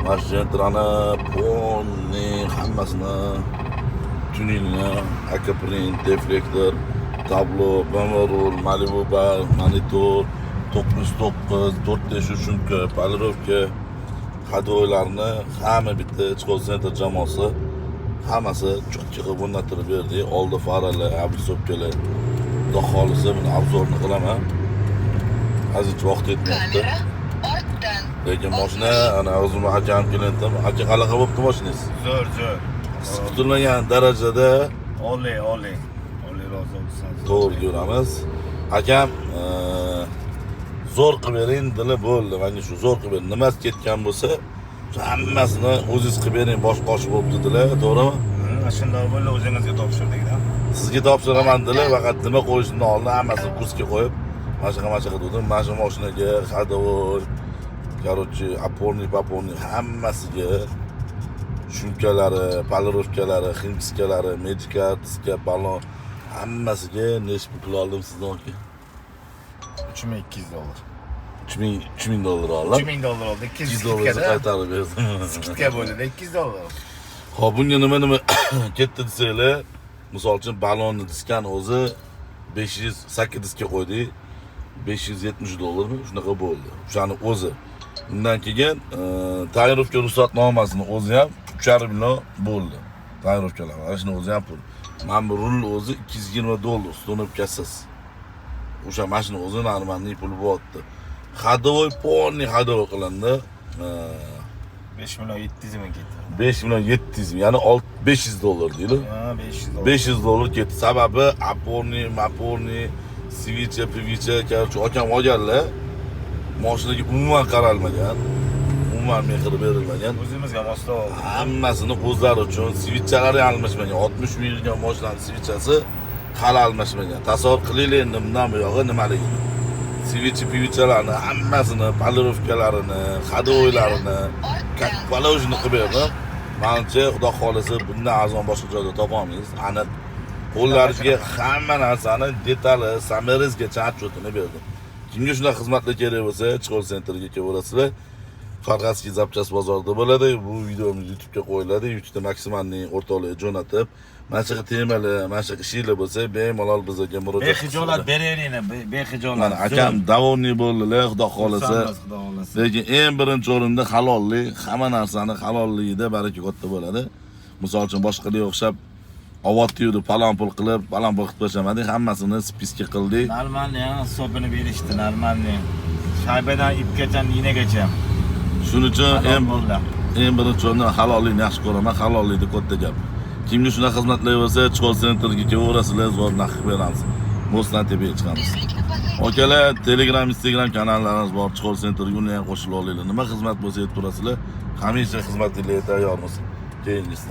Masjentrani, ponni, hammasini tuningni, akaprint, deflektor, tablo, bamorul, Malibu bar, monitor, 909, 4 shunka, polirovka, hadoylarni hamma bitta Chikol Center jamoasi hammasi cho'kka qilib o'rnattirib berdi. Oldi faralar, abisopkalar. Xudo xolisa buni obzorini qilaman. Hozircha vaqt yetmayapti. Lekin mashina ana o'zimni akam klientim, aka qanaqa bo'pti mashinangiz? Zo'r. Kutilmagan darajada Oli rozi bo'lsin. to'g'ri ko'ramiz. Akam zo'r qilib bering, dili bo'ldi. Mana shu zo'r qilib bering. Nimasi ketgan bo'lsa, hammasini o'zingiz qilib bering, boshqochi bo'lib dedilar, to'g'rimi? Shunday bo'ldi, o'zingizga topshirdik-da. Sizga topshiraman dedilar, faqat nima qo'yishimni oldin hammasini kursga qo'yib, mana shunaqa dedim. Mana shu mashinaga hadovoy, короче, опорный hammasiga shumkalari, polirovkalari, ximskalari, medikatsiya, balon hammasiga necha pul oldim sizdan aka? $3200. $3000 oldim. $3000 oldi. $200 qaytarib berdim. Skidka bo'ldi-da, $200. Xo'p, bunga nima ketdi desanglar, misol uchun balonni diskani o'zi 8 diska qo'ydik. $570 mi? Shunaqa bo'ldi. O'shani o'zi. Undan keyin tayyorlovka ruxsatnomasini o'zi ham 3,5 million bo'ldi. Tayyorlovkalar. Mana shuni o'zi ham pul. Mana bu rul o'zi $220 stonovkasiz. O'sha mashina o'zi normalniy puli bo'pti. Hadovoy ponni hadovoy qilindi. 5,700,000 ketdi. 5,700,000, ya'ni $500 deydi. Ha, $500. $500 ketdi. Sababi maporni, svicha, pivicha, короче, akam olganlar. Mashinaga umuman qaralmagan. Umuman mehr berilmagan. O'zimizga moslab oldik. Hammasini o'zlari uchun svichalari almashmagan. 60 ming yurgan mashinaning svichasi hali almashmagan. Tasavvur qilinglar endi bundan bu yog'i nimaligini. Pivichalarni hammasini, polirovkalarini, hadoylarini, как положено qilib berdim. Menimcha, xudo xolisa bundan arzon boshqa joyda topolmaysiz. Aniq qo'llariga hamma narsani detali, samerizgacha отчетini berdim. Kimga shunday xizmatlar kerak bo'lsa, Chikol Centerga kelaverasizlar. Farg'atskiy zapchast bozorida bo'ladi. Bu videomiz YouTube'ga qo'yiladi. YouTube'da maksimalning o'rtoqligiga jo'natib, mana shu temali, mana shu ishinglar bo'lsa, bemalol bizga murojaat Bexijolat beringlar, bexijolat. Akam davoniy bo'ldilar, xudo xolisa. Lekin eng birinchi o'rinda halollik, hamma narsani halolligida baraka katta bo'ladi. Misol uchun boshqalarga o'xshab avotiydi, palon-pul qilib tashlamadik, hammasini spiska qildik. Normalniy hisobini berishdi, normalniy. Shaybadan ipgacha, ninagacha. Shuning uchun eng birinchi o'rinda halollikni yaxshi ko'raman, halollikda katta gap. Kimga shunday xizmatlar bo'lsa, Chikol Centerga kelaverasizlar, zo'r narx beramiz. Bo'ston tepaga chiqamiz. Okalar, Telegram, Instagram kanallarimiz bor, Chikol Centerga uni ham qo'shilib olinglar. Nima xizmat bo'lsa aytib turasizlar. Hamisha xizmatingizga tayyormiz. Keyingisi.